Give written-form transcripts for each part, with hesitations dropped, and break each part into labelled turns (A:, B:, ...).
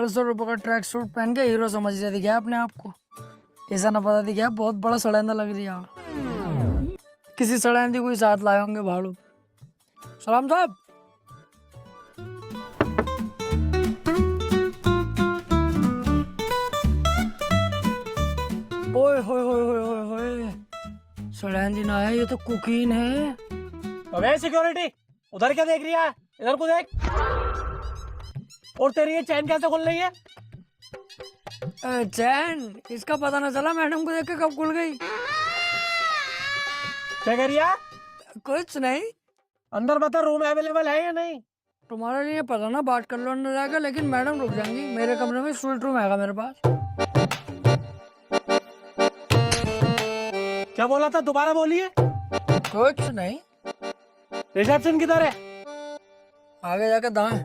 A: ₹150 का track suit पहन के हीरो समझ रहे दिखे अपने आप को। ऐसा ना पता दिखे बहुत बड़ा सड़ेंदा लग रही है। किसी सड़ेंदी कोई साथ लाए होंगे भाड़ू। सलाम साहब। ओए होए होए होए होए होए, सड़ेंदी ना है, ये तो कुकीन है।
B: अबे सिक्योरिटी, उधर क्या देख रही है? इधर को देख। और तेरी ये चैन कैसे खुल रही है?
A: चैन इसका पता ना चला मैडम को देख के कब खुल गई।
B: क्या कह रही है?
A: कुछ नहीं।
B: अंदर बता, रूम अवेलेबल है या नहीं?
A: तुम्हारे लिए पता ना, बात कर लो अंदर जाकर, लेकिन मैडम रुक जाएंगी। मेरे कमरे में स्वीट रूम है मेरे पास।
B: क्या बोला था, दोबारा बोलिए।
A: कुछ नहीं।
B: रिसेप्शन किधर है?
A: आगे जाकर दाएं।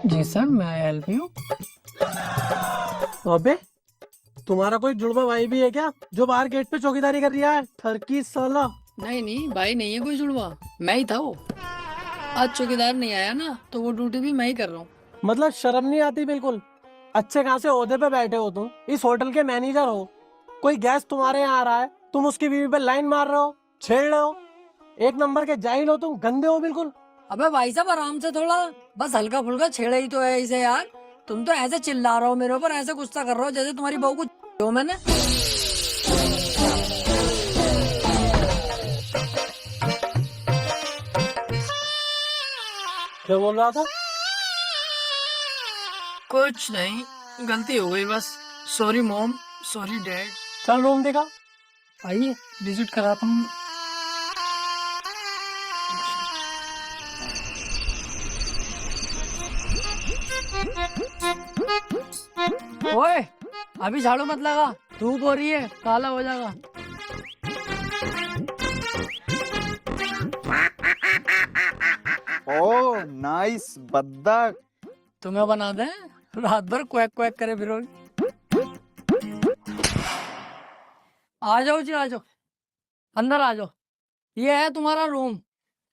A: जी सर, मैं हेल्प यू।
B: अबे तुम्हारा कोई जुड़वा भाई भी है क्या, जो बाहर गेट पे चौकीदारी कर रहा है? ठरकी साला।
A: नहीं भाई नहीं है कोई जुड़वा, मैं ही था वो। आज चौकीदार नहीं आया ना, तो वो ड्यूटी भी मैं ही कर रहा हूँ।
B: मतलब शर्म नहीं आती बिल्कुल? अच्छे खासे ओहदे पे बैठे हो तुम, इस होटल के मैनेजर हो। कोई गेस्ट तुम्हारे यहाँ आ रहा है, तुम उसकी बीवी पे लाइन मार रहे हो, छेड़ रहे हो। एक नंबर के जाहिल हो तुम, गंदे हो बिल्कुल।
A: अबे भाई साहब आराम से थोड़ा, बस हल्का फुल्का छेड़ा ही तो है इसे यार। तुम तो ऐसे चिल्ला रहे हो मेरे ऊपर, ऐसे गुस्सा कर रहे हो जैसे तुम्हारी बहू को हो मैंने।
B: क्या बोल रहा था?
A: कुछ नहीं, गलती हो गई बस। Sorry mom, sorry dad.
B: चल रूम देखा।
A: आइए विजिट कराता हूँ। ओए अभी झाड़ू मत लगा, धूप हो रही है, काला हो जाएगा।
C: ओह नाइस बद्दक।
A: तुम्हें बना दे, रात भर क्वैक क्वैक करे फिरोगी। आ जाओ जी, आ जाओ, अंदर आ जाओ। ये है तुम्हारा रूम।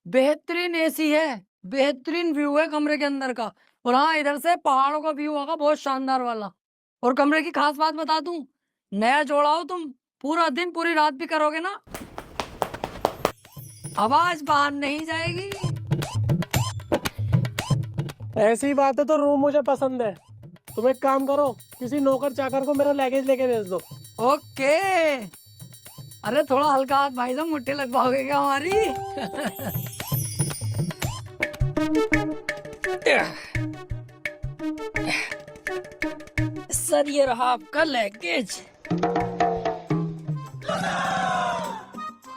A: बेहतरीन एसी है, बेहतरीन व्यू है कमरे के अंदर का। और हाँ, इधर से पहाड़ों का व्यू होगा बहुत शानदार वाला। और कमरे की खास बात बता दूं, नया जोड़ा हो तुम, पूरा दिन पूरी रात भी करोगे ना, आवाज बाहर नहीं जाएगी।
B: ऐसी बात है तो रूम मुझे पसंद है। तुम एक काम करो, किसी नौकर चाकर को मेरा लगेज लेके भेज दो।
A: ओके। अरे थोड़ा हल्का हाथ भाई साहब, मुट्ठी लगवाओगे क्या हमारी? सर ये रहा आपका लगेज।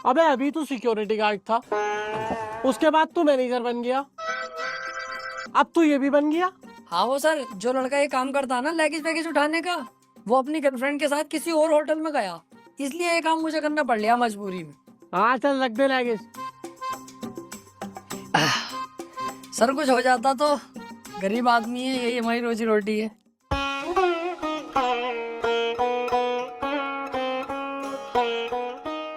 B: अबे अभी तू सिक्योरिटी गार्ड था, उसके बाद तू मैनेजर बन गया, अब तू ये भी बन गया।
A: हाँ वो सर, जो लड़का ये काम करता है ना लगेज पैकेज उठाने का, वो अपनी गर्लफ्रेंड के साथ किसी और होटल में गया, इसलिए ये काम मुझे करना पड़ लिया मजबूरी में।
B: हाँ चल रख दे लगेज।
A: सर कुछ हो जाता तो, गरीब आदमी है, यही हमारी रोजी रोटी है।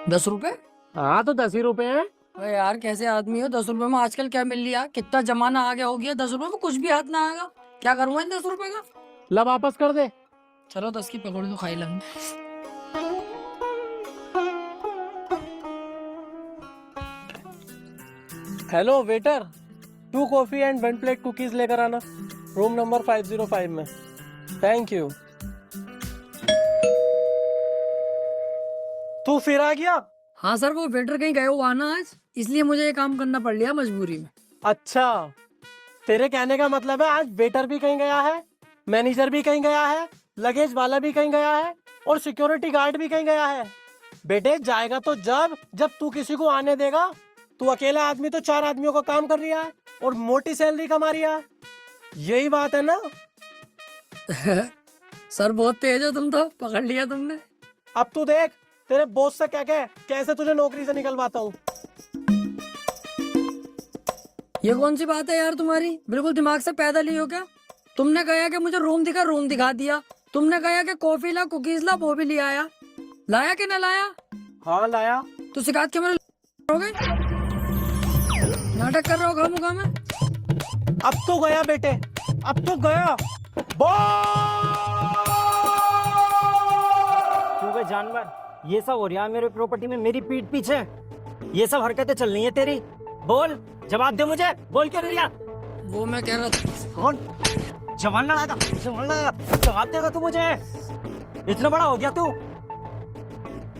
A: ₹10?
B: हाँ तो 10 ही रुपए हैं।
A: अरे यार कैसे आदमी हो, ₹10 में आजकल क्या मिल लिया? कितना जमाना आगे हो गया, ₹10 में कुछ भी हाथ ना आएगा। क्या करूँगा इन ₹10 का?
B: ला वापस कर दे।
A: चलो 10 की पकौड़ी तो खाई लेंगे।
B: Hello waiter, 2 coffee and 1 plate cookies लेकर आना, रूम नंबर 505 में। Thank you. तू फिर आ गया?
A: हाँ सर, वो वेटर कहीं गए हुआ ना आज, इसलिए मुझे ये काम करना पड़ लिया मजबूरी में।
B: अच्छा, तेरे कहने का मतलब है आज वेटर भी कहीं गया है, मैनेजर भी कहीं गया है, लगेज वाला भी कहीं गया है, और सिक्योरिटी गार्ड भी कहीं गया है। बेटे जाएगा तो जब तू किसी को आने देगा। तू अकेला आदमी तो 4 आदमियों का काम कर रहा है और मोटी सैलरी कमा रहा है। यही बात है ना?
A: सर बहुत तेज हो तुम तो, पकड़ लिया तुमने।
B: अब तू देख, तेरे बॉस से क्या कह कैसे तुझे नौकरी से निकलवाता हूँ।
A: ये कौन सी बात है यार तुम्हारी, बिल्कुल दिमाग से पैदल ही हो क्या? तुमने कहा कि मुझे रूम दिखा दिया, तुमने कहा कि कॉफी ला, कुकीज ला, वो भी ले आया। लाया कि ना लाया?
B: हाँ लाया।
A: तो शिकायत के मेरे करोगे? नाटक कर रहे हो खामोखा में।
B: अब तो गया बेटे, अब तो गया।
D: तू बे जानवर, ये सब हो रहा है मेरे प्रॉपर्टी में मेरी पीठ पीछे। ये सब हरकतें चल रही है तेरी। बोल, जवाब दे मुझे। बोल क्यों नहीं रहा?
A: वो मैं कह रहा था।
D: कौन? जवान लड़ाएगा, जवान लड़ाएगा। जवाब देगा तू मुझे? इतना बड़ा हो गया तू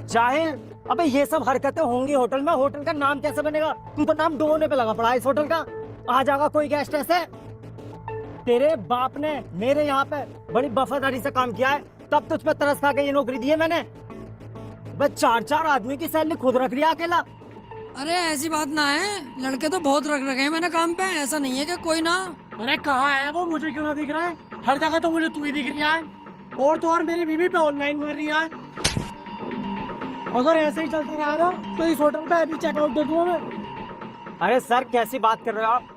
D: जाहिल। अबे ये सब हरकतें होंगी होटल में, होटल का नाम कैसे बनेगा? तू तो नाम ढूंढने पे लगा पड़ा है इस होटल का। आ जाएगा कोई गेस्ट ऐसे? तेरे बाप ने मेरे यहाँ पे बड़ी वफादारी से काम किया है, तब तुझ पे तरस खा के ये नौकरी दी है मैंने। बस 4-4 आदमी की सैलरी खुद रख लिया अकेला।
A: अरे ऐसी बात ना है, लड़के तो बहुत रख रखे हैं मैंने काम पे। ऐसा नहीं है कि कोई ना।
B: अरे कहाँ है वो? मुझे क्यों ना दिख रहा है? हर जगह तो मुझे तू ही दिख रहा है। और तो और मेरी बीवी पे ऑनलाइन कर रही है। अगर ऐसे ही चलता रहा ना तो इस होटल पे अभी चेकआउट दे दूंगा मैं।
D: अरे सर, कैसी बात कर रहे हो आप?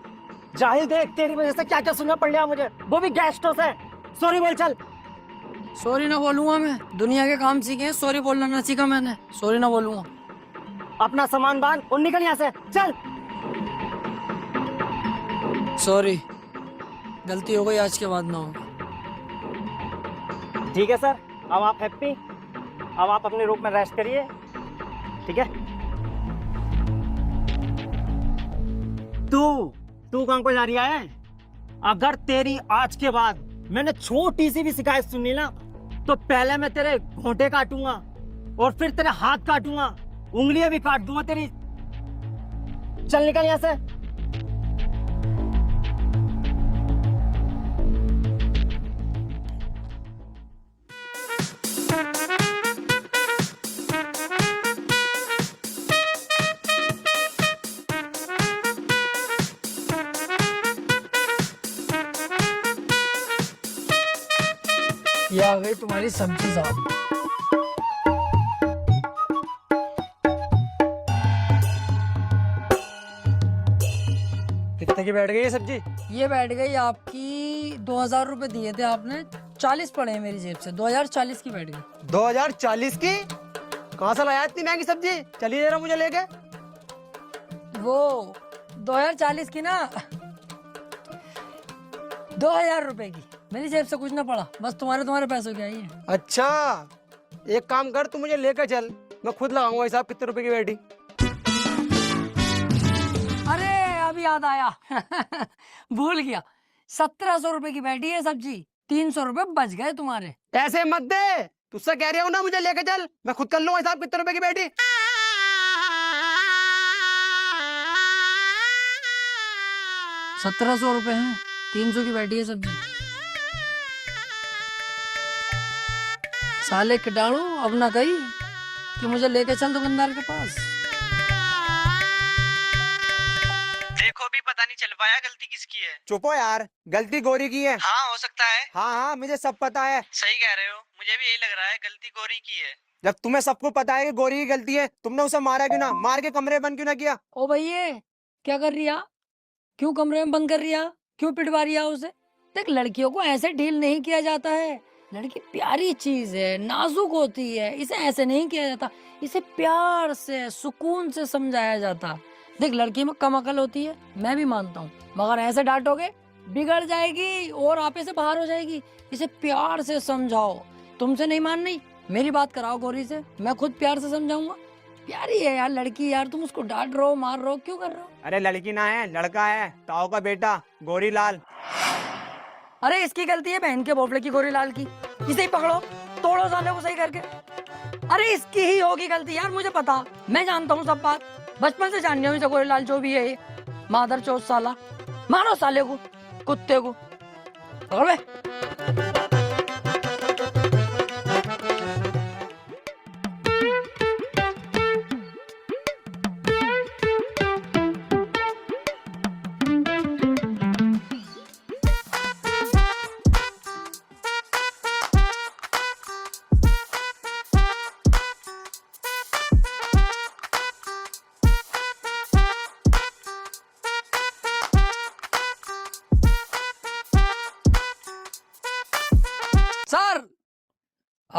D: जाहिल, देख तेरी वजह से क्या क्या सुनना पड़ रहा मुझे, वो भी गेस्टों से। सॉरी बोल चल।
A: सॉरी ना बोलूंगा मैं, दुनिया के काम सीखे हैं, सॉरी बोलना ना सीखा मैंने। सॉरी ना बोलूंगा।
D: अपना सामान बांध और निकल यहाँ से, चल।
A: सॉरी, गलती हो गई, आज के बाद ना हो।
D: ठीक है सर, अब आप हैप्पी? अब आप अपने रूम में रेस्ट करिए, ठीक है? तू कहाँ को जा रही है? अगर तेरी आज के बाद मैंने छोटी सी भी शिकायत सुनी ना, तो पहले मैं तेरे घोंटे काटूंगा और फिर तेरे हाथ काटूंगा, उंगलियां भी काट दूंगा तेरी। चल निकल यहाँ से।
A: ये आ गई तुम्हारी सब्जी साहब।
B: कितने की बैठ गई ये सब्जी?
A: ये बैठ गई आपकी 2000 रुपए दिए थे आपने, 40 पड़े हैं मेरी जेब से, 2040 की बैठ गई।
B: 2040 की? कहाँ से लाया इतनी महंगी सब्जी? चलिए जरा मुझे लेके।
A: वो 2040 की ना, 2000 रुपए की, मेरी जेब से कुछ ना पड़ा, बस तुम्हारे पैसों की आई है।
B: अच्छा, एक काम कर, तू मुझे लेकर चल, मैं खुद लगाऊंगा हिसाब कितने रुपए की बैठी।
A: अरे अभी याद आया भूल गया, 1700 रुपए की बैठी है सब्जी, 300 रुपए बच गए तुम्हारे।
B: ऐसे मत दे, तुझसे कह रही हूँ ना मुझे लेके चल, मैं खुद कर लूंगा हिसाब कितने रुपए की बैठी।
A: 1700 रुपए हैं, 300 की बैठी है सब्जी। साले कीटाणु, अब ना कही कि मुझे लेके चल दुकानदार के पास।
E: देखो भी पता नहीं चल पाया गलती किसकी है।
C: चुप हो यार, गलती गोरी की है।
E: हाँ हो सकता है।
C: हाँ मुझे सब पता है।
E: सही कह रहे हो, मुझे भी यही लग रहा है गलती गौरी की है।
C: जब तुम्हें सबको पता है कि गोरी की गलती है, तुमने उसे मारा क्यों ना? मार के कमरे बंद क्यों ना किया?
A: ओ भैया, क्या कर रही है? क्यों कमरे में बंद कर रही है? क्यों पिटवा रही है उसे? देख, लड़कियों को ऐसे डील नहीं किया जाता है। लड़की प्यारी चीज है, नाजुक होती है, इसे ऐसे नहीं किया जाता, इसे प्यार से, सुकून से समझाया जाता। देख, लड़की में कम अकल होती है, मैं भी मानता हूँ, मगर ऐसे डांटोगे बिगड़ जाएगी और आपे से बाहर हो जाएगी। इसे प्यार से समझाओ। तुमसे नहीं मान रही, मेरी बात कराओ गौरी से, मैं खुद प्यार से समझाऊंगा। प्यारी है यार लड़की, यार तुम उसको डांट रहे हो, मार रहे हो, क्यों कर रहे हो?
C: अरे लड़की ना है, लड़का है, ताऊ का बेटा गोरी लाल।
A: अरे इसकी गलती है बहन के बोफले की, गोरी लाल की। इसे ही पकड़ो, तोड़ो साले को सही करके। अरे इसकी ही होगी गलती यार, मुझे पता, मैं जानता हूँ सब बात, बचपन से जान रही हूँ गोरी लाल जो भी है ये मादर चौथ साला। मारो साले को, कुत्ते को, पकड़ बे।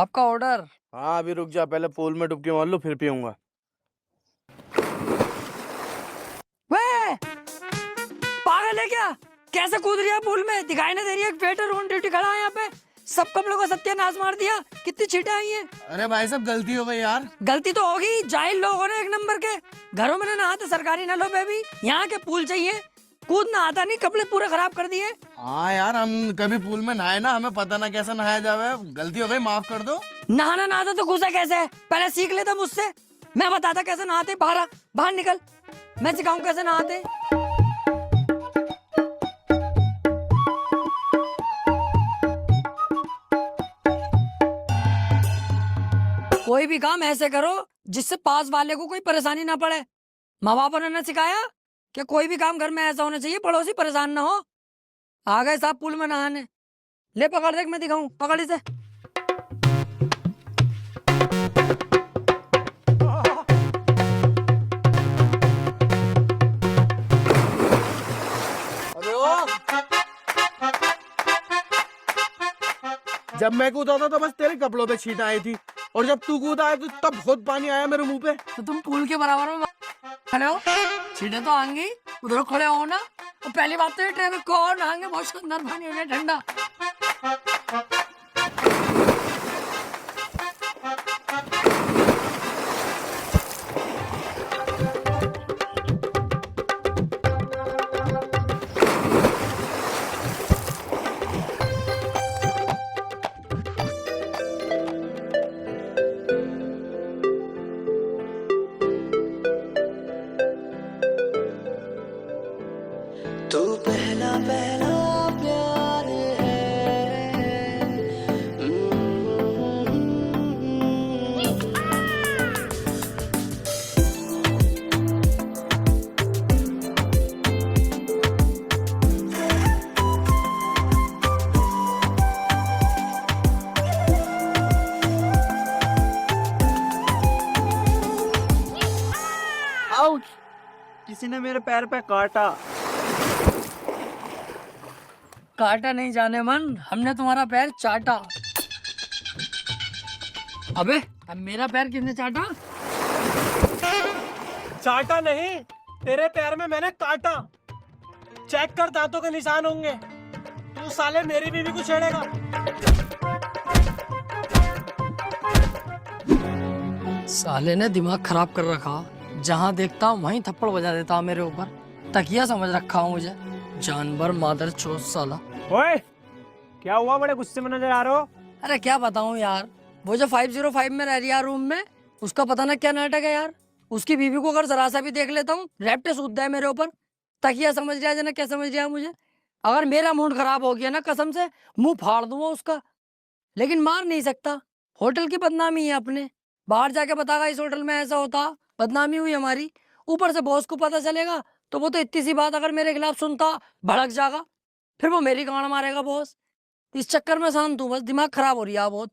A: आपका ऑर्डर।
F: हाँ अभी रुक जा, पहले पूल में डुबकी मार लो फिर पीऊंगा।
A: वे पागल है क्या? कैसे कूद रही है पूल में? दिखाई नहीं दे रही है? वेटर ऑन ड्यूटी खड़ा है यहाँ पे, सब कपड़ों को सत्यानाश मार दिया। कितनी छींटे आई है।
F: अरे भाई साहब गलती हो गई यार।
A: गलती तो होगी, जाहिल लोग हो एक नंबर के। घरों में नहाते सरकारी नलों पे भी, यहाँ के पूल चाहिए। कूदना आता नहीं, कपड़े पूरे खराब कर दिए।
F: हाँ यार हम कभी पूल में नहाए ना, हमें पता ना कैसे नहाया जावे। गलती हो गई, माफ कर दो।
A: नहाना ना आता तो घुसा कैसे? पहले सीख लेता मुझसे, मैं बताता कैसे नहाते। बाहर निकल, मैं सिखाऊं कैसे नहाते। कोई भी काम ऐसे करो जिससे पास वाले को कोई परेशानी ना पड़े। माँ बाप ने सिखाया कि कोई भी काम घर में ऐसा होना चाहिए पड़ोसी परेशान ना हो। आ गए साहब पूल में नहाने। ले पकड़, देख मैं दिखाऊं, पकड़ इसे।
F: अरे ओ जब मैं कूदा था तो बस तेरे कपड़ों पे छींट आई थी, और जब तू कूदा है तो तब बहुत पानी आया मेरे मुंह पे।
A: तो तुम पूल के बराबर में खड़े हो, छींटे तो आएंगी। उधर खड़े हो ना। तो पहली बात तो ये ट्रेन में कौन नहाएंगे, बहुत सुंदर पानी हो गया ठंडा।
G: तू पहला पहला प्यार है।
C: आउच! किसी ने मेरे पैर पे काटा।
A: काटा नहीं जाने मन, हमने तुम्हारा पैर चाटा। अबे अब मेरा पैर किसने चाटा?
B: चाटा नहीं, तेरे पैर में मैंने काटा। चेक कर, दांतों के निशान होंगे। तू साले मेरी बीवी को छेड़ेगा।
A: साले ने दिमाग खराब कर रखा, जहाँ देखता हूँ वहीं थप्पड़ बजा देता हूँ मेरे ऊपर। तकिया समझ रखा हूँ मुझे, जानवर मादर चोद साला।
C: ओए क्या हुआ, बड़े गुस्से में नजर आ रहे हो?
A: अरे क्या बताऊँ यार, वो जो 505 में रह रही है रूम में, उसका पता ना क्या नाटक है यार। उसकी बीवी को अगर जरा सा भी देख लेता हूँ, रैप्टे सूझता है मेरे ऊपर। तकिया समझ रहा है ना, क्या समझ रहा है मुझे। अगर मेरा मूड खराब हो गया ना, कसम से मुंह फाड़ दूंगा उसका, लेकिन मार नहीं सकता। होटल की बदनामी है अपने। बाहर जाके बतागा इस होटल में ऐसा होता, बदनामी हुई हमारी। ऊपर से बॉस को पता चलेगा तो वो तो इतनी सी बात अगर मेरे खिलाफ सुनता भड़क जाएगा, फिर वो मेरी गांड मारेगा बॉस। इस चक्कर में शांत हूँ, बस दिमाग खराब हो रही है बहुत।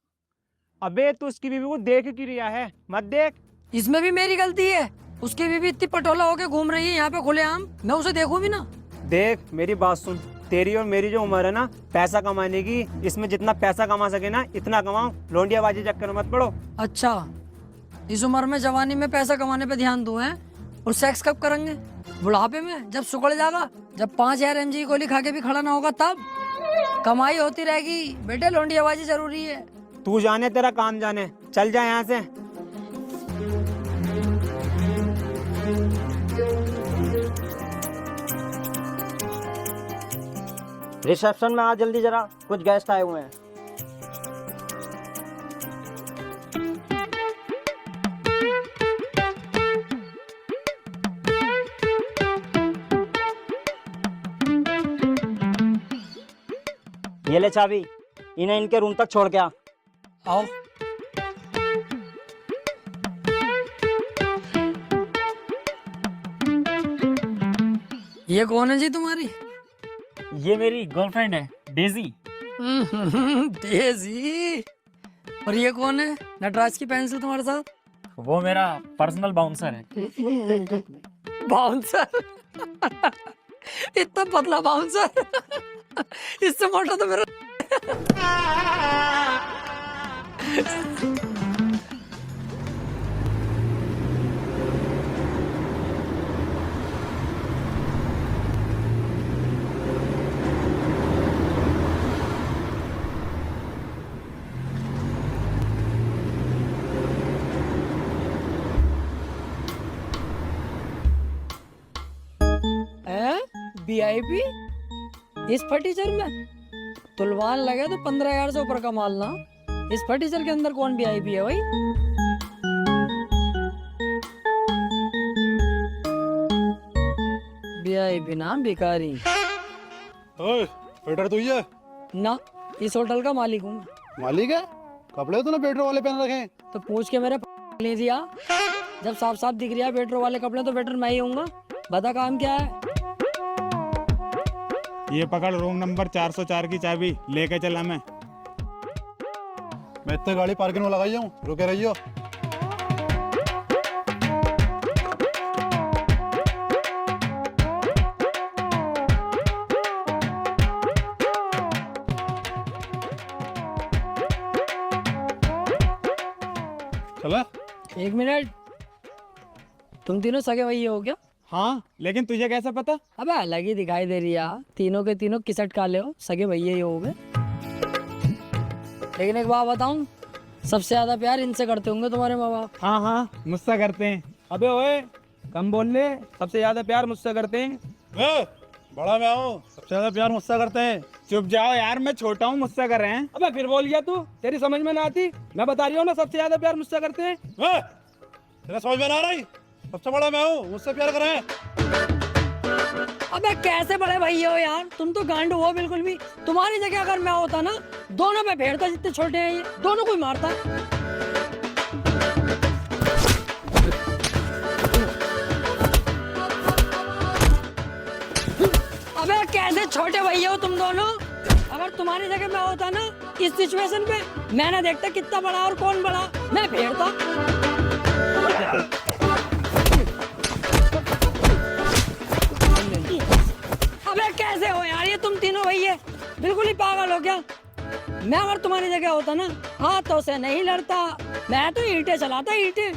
C: अबे तू उसकी बीवी को देख क्यों रिया है? मत देख।
A: इसमें भी मेरी गलती है। उसकी बीवी इतनी पटोला होके घूम रही है यहाँ पे खुलेआम, मैं उसे देखूं भी ना।
C: देख मेरी बात सुन, तेरी और मेरी जो उम्र है ना पैसा कमाने की, इसमें जितना पैसा कमा सके ना इतना कमाओ। लौंडियाबाजी चक्कर में मत पड़ो।
A: अच्छा, इस उम्र में जवानी में पैसा कमाने पे ध्यान दूं हैं? और सेक्स कब करेंगे? बुढ़ापे में, जब सुकड़ जाएगा, जब 5000 mg की गोली खा के भी खड़ा ना होगा तब। कमाई होती रहेगी बेटे, लौंडियाबाजी जरूरी है।
C: तू जाने तेरा काम जाने, चल जा यहाँ से।
D: रिसेप्शन में आ जल्दी जरा, कुछ गेस्ट आए हुए हैं। ये ले चाबी, इन्हें इनके रूम तक छोड़ के आ।
A: आओ। ये कौन है जी तुम्हारी?
D: ये मेरी गर्लफ्रेंड है, डेजी।
A: डेजी। और ये कौन है नटराज की पेंसिल तुम्हारे साथ?
D: वो मेरा पर्सनल बाउंसर है।
A: बाउंसर? इतना पतला बाउंसर? इससे मोटा तो मेरा। VIP इस फर्नीचर में तुलवान लगे तो 15,000 से ऊपर का माल ना। इस फर्नीचर के अंदर कौन VIP है भाई? VIP ना भिखारी
F: ओए, वेटर तू ही है?
A: ना, इस होटल का मालिक हूँ।
F: मालिक है? कपड़े तूने पेट्रोल वाले पहन रखे हैं।
A: तो पूछ के मेरे ले दिया। जब साफ साफ दिख रहा है वेटर वाले कपड़े तो वेटर मैं ही हूँगा। बता काम क्या है?
H: ये पकड़ रूम नंबर 404 की चाबी लेके चला मैं
F: इतने गाड़ी पार्किंग में लगाई हूँ, रुके रहियो। चला?
A: 1 मिनट, तुम तीनों सगे भैये हो क्या?
H: हाँ, लेकिन तुझे कैसे पता?
A: अबे अलग ही दिखाई दे रही है यार। तीनों के तीनों किसट काले हो, सगे भैये ही हो गए। लेकिन एक बात बताऊं, सबसे ज्यादा प्यार इनसे करते होंगे तुम्हारे माँ बाप।
H: हाँ हाँ, मुझसे करते हैं। अबे ओए, कम बोल ले, सबसे ज्यादा प्यार मुझसे करते हैं।
F: बड़ा मैं हूँ, सबसे ज्यादा प्यार मुझसे करते हैं।
H: चुप जाओ यार, मैं छोटा हूँ, मुझसे कर रहे हैं।
B: अबे फिर बोल गया तू, तेरी समझ में ना आती। मैं बता रही हूँ ना, सबसे ज्यादा प्यार मुझसे करते हैं।
F: तेरा समझ में ना आ रही? सबसे बड़ा मैं हूँ, मुझसे प्यार करें।
A: अबे कैसे बड़े भैये हो यार, तुम तो गांड हो बिल्कुल भी। तुम्हारी जगह अगर मैं होता ना, दोनों पे फेरता। जितने छोटे हैं ये दोनों को ही मारता। अबे कैसे छोटे भैये हो तुम दोनों। अगर तुम्हारी जगह मैं होता ना, इस सिचुएशन पे मैं ना देखता कितना बड़ा और कौन बड़ा, मैं फेरता। अबे कैसे हो यार ये तुम तीनों भैये, बिल्कुल ही पागल हो क्या? मैं अगर तुम्हारी जगह होता ना, हाथों से नहीं लड़ता, मैं तो ईंटें चलाता, ईंटें।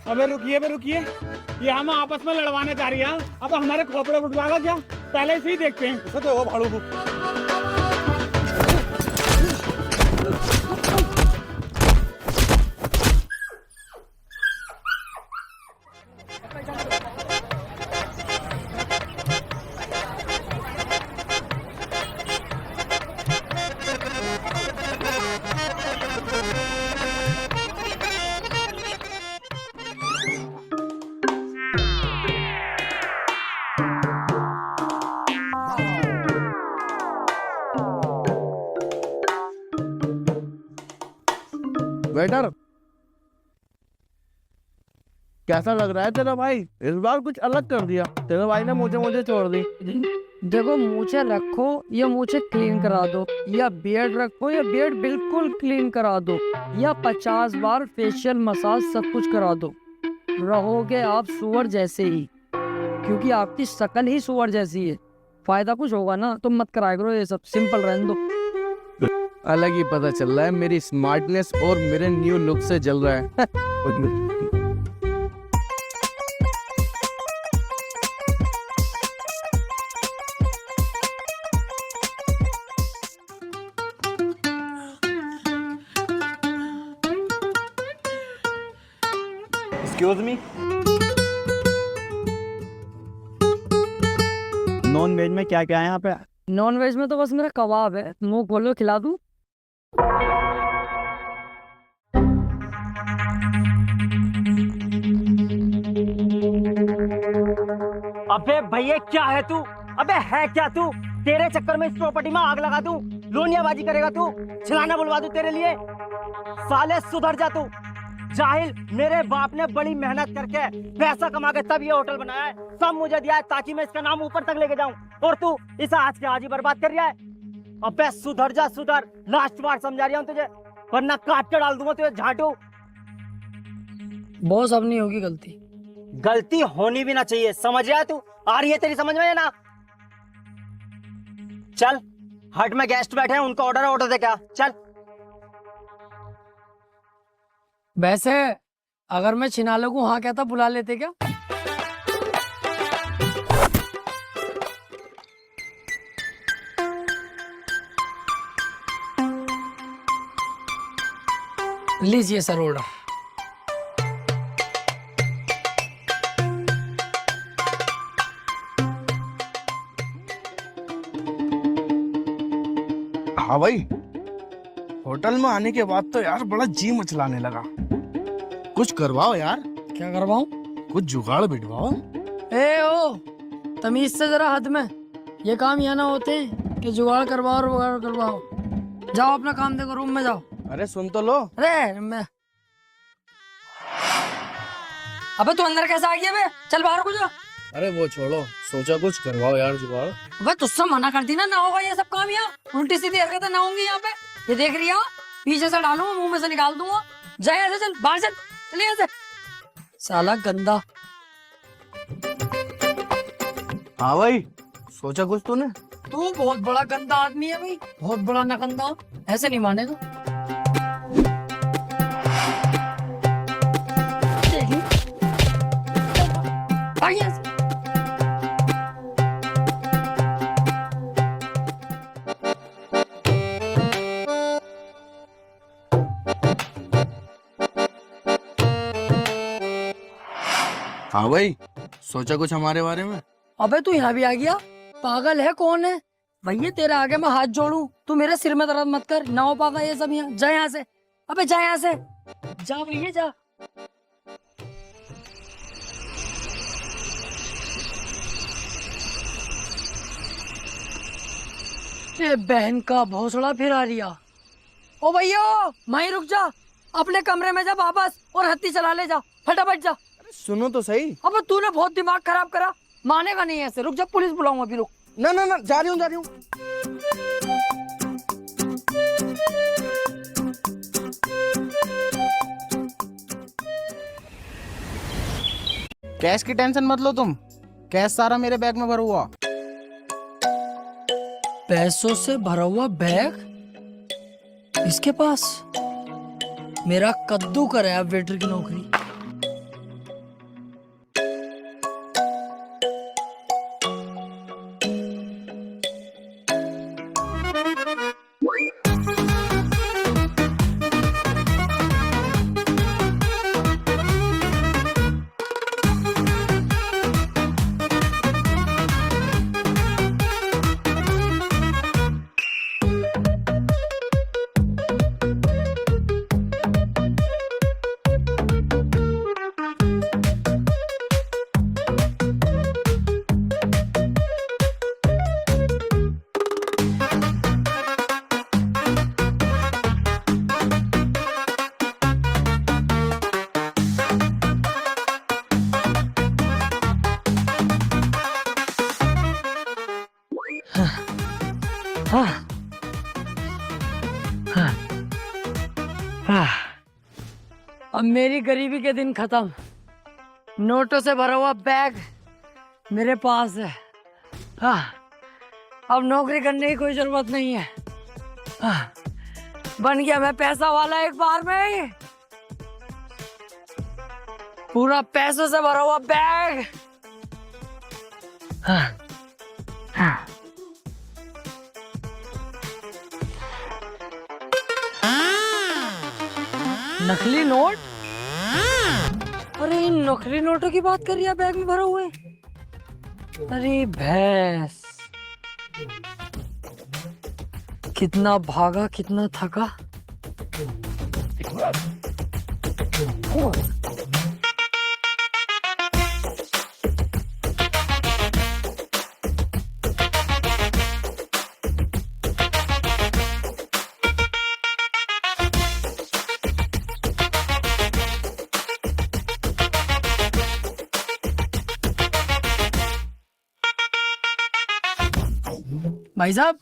H: अबे रुकिए, ये हम आपस में लड़वाने जा रही है। अब हमारे खोपड़े उठवाएगा क्या? पहले से ही देखते हैं।
F: ऐसा तो हो भाड़ू को। वेटर, कैसा लग रहा है तेरा भाई? इस बार कुछ अलग कर दिया। तेरे भाई ने मुझे छोड़ दी।
A: देखो, मूछे रखो या मूछे क्लीन करा दो, या बियर्ड रखो या बियर्ड बिल्कुल क्लीन करा दो, या 50 बार फेशियल मसाज सब कुछ करा दो, रहोगे आप सुअर जैसे ही। क्योंकि आपकी शक्ल ही सुअर जैसी है। फायदा कुछ होगा ना, तुम मत कराया करो ये सब, सिंपल रहने दो।
F: अलग ही पता चल रहा है, मेरी स्मार्टनेस और मेरे न्यू लुक से जल रहा है।
C: एक्सक्यूज मी, नॉन वेज में क्या क्या है यहाँ पे?
A: नॉन वेज में तो बस मेरा कबाब है, मुंह खोलो खिला दूं।
D: अबे भैया क्या है तू? अबे है क्या तू? तेरे चक्कर में इस प्रॉपर्टी में आग लगा दूं, लोनियाबाजी करेगा तू, छिलाना बुलवा दूं तेरे लिए। साले सुधर जा तू जाहिल। मेरे बाप ने बड़ी मेहनत करके पैसा कमा के तब ये होटल बनाया है, सब मुझे दिया है ताकि मैं इसका नाम ऊपर तक लेके जाऊं, और तू इस आज के आज ही बर्बाद कर रहा है। अबे सुधर जा सुधर, लास्ट बार समझा रहा हूं तुझे, वरना काट के डाल दूंगा तुझे झाटू।
A: बॉस, अब नहीं होगी गलती।
D: गलती होनी भी ना चाहिए, समझ रहा है तू? आ रही है तेरी समझ में ना? चल हट में गेस्ट बैठे हैं, उनका ऑर्डर दे क्या? चल।
A: वैसे अगर मैं छिना लगूं हाँ कहता बुला लेते क्या? लीजिए सर ऑर्डर।
F: हाँ भाई, होटल में आने के बाद तो यार बड़ा जी मचलाने लगा। कुछ करवाओ यार,
A: क्या करवाऊं?
F: कुछ जुगाड़ बिठवाओ।
A: ए ओ, तमीज से जरा हद में। ये काम यहाँ ना होते हैं कि जुगाड़ करवाओ और वगाड़ करवाओ। जाओ अपना काम देखो, रूम में जाओ।
F: अरे सुन तो लो।
A: अरे मैं अबे तू अंदर कैसे आ गया बे? चल बाहर को जा।
F: अरे वो छोड़ो, सोचा कुछ करवाओ यार जुगाड़।
A: अबे तुझसे मना कर दी ना होगा ये सब काम यहाँ। उल्टी सीधी हरकतें ना होंगी यहाँ पे। ये देख रही हो, पीछे से डालूंगा, मुंह में से निकाल दूंगा। जा यहाँ से, चल बाहर चल, चल यहाँ से साला गंदा।
F: हाँ भाई, सोचा कुछ तूने?
A: तू बहुत बड़ा गंदा आदमी है भाई, बहुत बड़ा नगंदा। ऐसे नहीं मानेगा। देखी? भाग यहाँ से।
F: हाँ भाई, सोचा कुछ हमारे बारे में?
A: अबे तू यहाँ भी आ गया? पागल है कौन है भैया? तेरे आगे मैं हाथ जोड़ू, तू मेरे सिर में दर्द मत कर। ना हो पागा ये सब यहाँ। जा यहाँ से, अबे जा यहाँ से, जा भैया जा। ये बहन का भोसड़ा फिर आ रिया। ओ भैया वहीं रुक जा, अपने कमरे में जा वापस और हत्ती चला ले जा, फटाफट जा।
F: सुनो तो सही।
A: अब तूने बहुत दिमाग खराब करा, मानेगा नहीं ऐसे। रुक जा, पुलिस बुलाऊंगा अभी, रुक।
F: ना ना ना, जा रही हूँ।
H: कैश की टेंशन मत लो तुम, कैश सारा मेरे बैग में भरा हुआ।
A: पैसों से भरा हुआ बैग इसके पास? मेरा कद्दू कराया वेटर की नौकरी। अब मेरी गरीबी के दिन खत्म। नोटों से भरा हुआ बैग मेरे पास है। अब नौकरी करने की कोई जरूरत नहीं है। बन गया मैं पैसा वाला एक बार में ही। पूरा पैसों से भरा हुआ बैग। नकली नोट? अरे इन नकली नोटों की बात कर रही है बैग में भरा हुए? अरे भैंस, कितना भागा कितना थका। भाई साहब,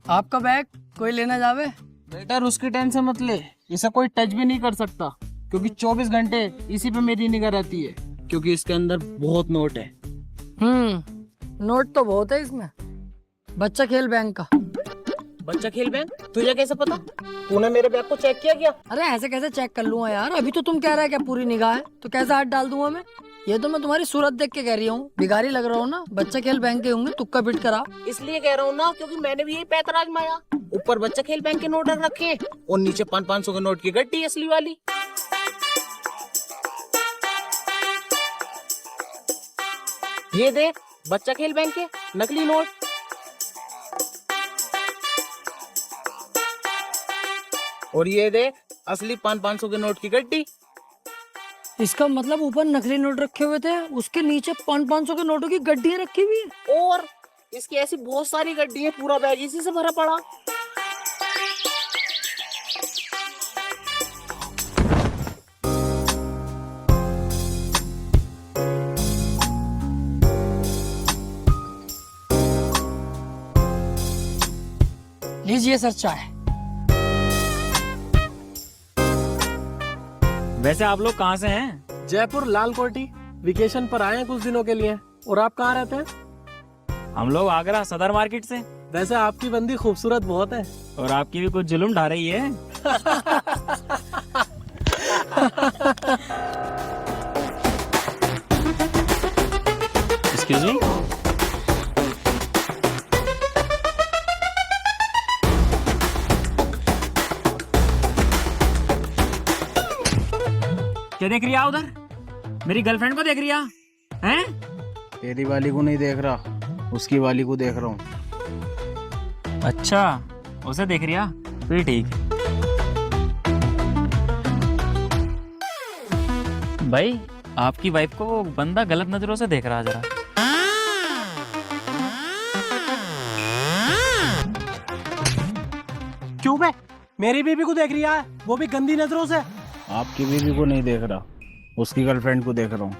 A: आपका बैग कोई लेना जावे?
H: बेटा उसकी टेंशन मत ले, इसे कोई टच भी नहीं कर सकता, क्योंकि 24 घंटे इसी पे मेरी निगाह रहती है, क्योंकि इसके अंदर बहुत नोट है।
A: नोट तो बहुत है इसमें। बच्चा खेल बैंक का।
H: बच्चा खेल बैंक तुझे कैसे पता? तूने मेरे बैग को चेक किया क्या?
A: अरे ऐसे कैसे चेक कर लूंगा यार, अभी तो तुम कह रहे हैं कि पूरी निगाह है, तो कैसे हाथ डाल दूंगा मैं? ये तो मैं तुम्हारी सूरत देख के कह रही हूँ, भिखारी लग रहा हूँ ना। बच्चा खेल बैंक के होंगे, तुक्का बिट करा।
H: इसलिए कह रहा हूँ ना, क्योंकि मैंने भी यही पैतरा आजमाया। ऊपर बच्चा खेल बैंक के नोट रख रखे हैं और नीचे 500 के नोट की गड्डी असली वाली। ये देख बच्चा खेल बैंक के नकली नोट। और ये देख असली 500 के नोट की गड्डी।
A: इसका मतलब ऊपर नकली नोट रखे हुए थे, उसके नीचे 500 के नोटों की गड्डियां रखी हुई है।
H: और इसकी ऐसी बहुत सारी गड्डी है, पूरा बैग इसी से भरा पड़ा।
A: लीजिए सर चाय।
C: वैसे आप लोग कहाँ से हैं?
B: जयपुर लाल कोठी वेकेशन पर आए हैं कुछ दिनों के लिए। और आप कहाँ रहते हैं?
C: हम लोग आगरा सदर मार्केट से।
B: वैसे आपकी बंदी खूबसूरत बहुत है।
C: और आपकी भी कुछ जुल्म ढा रही है। Excuse me. क्या देख रही है उधर? मेरी गर्लफ्रेंड को देख रही है?
F: तेरी वाली को नहीं देख रहा, उसकी वाली को देख रहा हूँ।
C: अच्छा, उसे देख रही है, फिर ठीक है। भाई आपकी वाइफ को वो बंदा गलत नजरों से देख रहा है जरा।
B: क्यों बे? मेरी बीबी को देख रही है, वो भी गंदी नजरों से।
F: आपकी बीवी को नहीं देख रहा, उसकी गर्लफ्रेंड को देख रहा हूँ।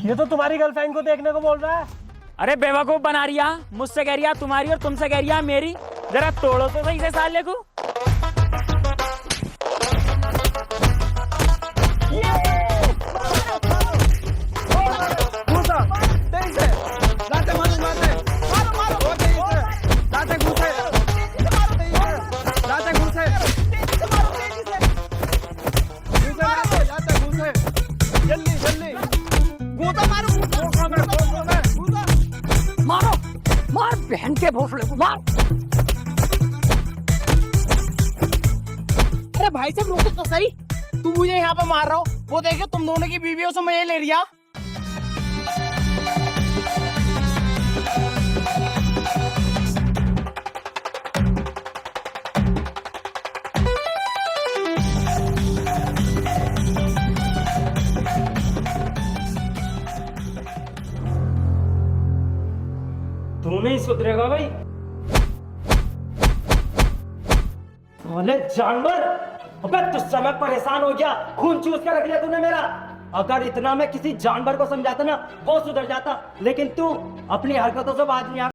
B: ये तो तुम्हारी गर्लफ्रेंड को देखने को बोल रहा है।
C: अरे बेवकूफ बना रही है, मुझसे कह रही है तुम्हारी और तुमसे कह रही है मेरी। जरा तोड़ो तो सही से साले को।
A: मारो, मार बहन के भोसले को मार।
H: अरे भाई साहब रोको तो सही, तुम मुझे यहाँ पे मार रहा हो, वो देखो तुम दोनों की बीवियों से मजे ले लिया।
C: तू नहीं सुधरेगा भाई।
D: अरे जानवर, अबे तुझसे मैं परेशान हो गया, खून चूस के रख लिया तूने मेरा। अगर इतना मैं किसी जानवर को समझाता ना, वो सुधर जाता, लेकिन तू अपनी हरकतों से बाज नहीं आ